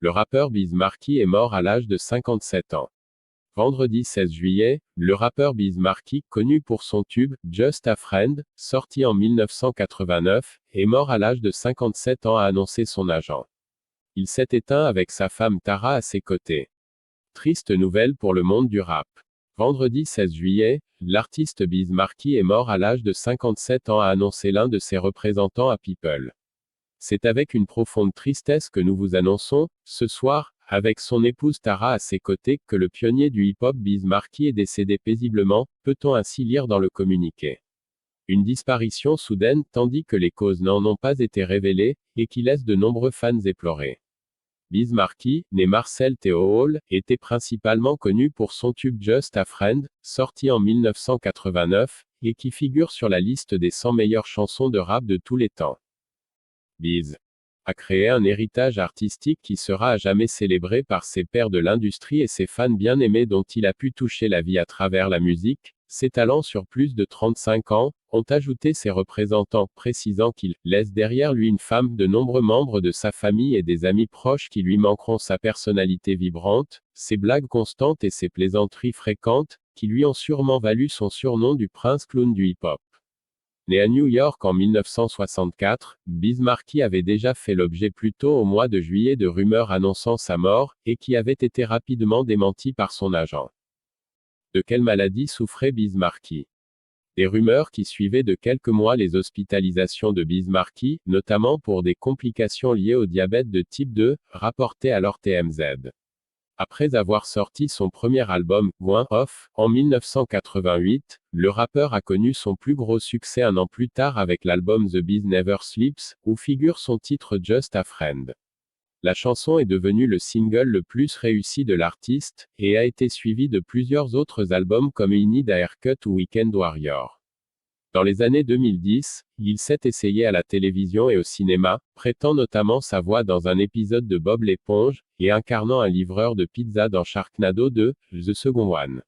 Le rappeur Biz Markie est mort à l'âge de 57 ans. Vendredi 16 juillet, le rappeur Biz Markie, connu pour son tube « Just a Friend », sorti en 1989, est mort à l'âge de 57 ans, a annoncé son agent. Il s'est éteint avec sa femme Tara à ses côtés. Triste nouvelle pour le monde du rap. Vendredi 16 juillet, l'artiste Biz Markie est mort à l'âge de 57 ans, a annoncé l'un de ses représentants à People. C'est avec une profonde tristesse que nous vous annonçons, ce soir, avec son épouse Tara à ses côtés, que le pionnier du hip-hop Biz Markie est décédé paisiblement, peut-on ainsi lire dans le communiqué. Une disparition soudaine, tandis que les causes n'en ont pas été révélées, et qui laisse de nombreux fans éplorés. Biz Markie, né Marcel Theo Hall, était principalement connu pour son tube Just a Friend, sorti en 1989, et qui figure sur la liste des 100 meilleures chansons de rap de tous les temps. Biz a créé un héritage artistique qui sera à jamais célébré par ses pairs de l'industrie et ses fans bien-aimés dont il a pu toucher la vie à travers la musique. Ses talents sur plus de 35 ans, ont ajouté ses représentants, précisant qu'il laisse derrière lui une femme, de nombreux membres de sa famille et des amis proches qui lui manqueront, sa personnalité vibrante, ses blagues constantes et ses plaisanteries fréquentes, qui lui ont sûrement valu son surnom du prince clown du hip-hop. Né à New York en 1964, Biz Markie avait déjà fait l'objet plus tôt au mois de juillet de rumeurs annonçant sa mort, et qui avaient été rapidement démenties par son agent. De quelle maladie souffrait Biz Markie? Des rumeurs qui suivaient de quelques mois les hospitalisations de Biz Markie, notamment pour des complications liées au diabète de type 2, rapportait alors TMZ. Après avoir sorti son premier album, Going Off, en 1988, le rappeur a connu son plus gros succès un an plus tard avec l'album The Biz Never Sleeps, où figure son titre Just a Friend. La chanson est devenue le single le plus réussi de l'artiste, et a été suivie de plusieurs autres albums comme I Need a Haircut ou Weekend Warrior. Dans les années 2010, il s'est essayé à la télévision et au cinéma, prêtant notamment sa voix dans un épisode de Bob l'éponge, et incarnant un livreur de pizza dans Sharknado 2, The Second One.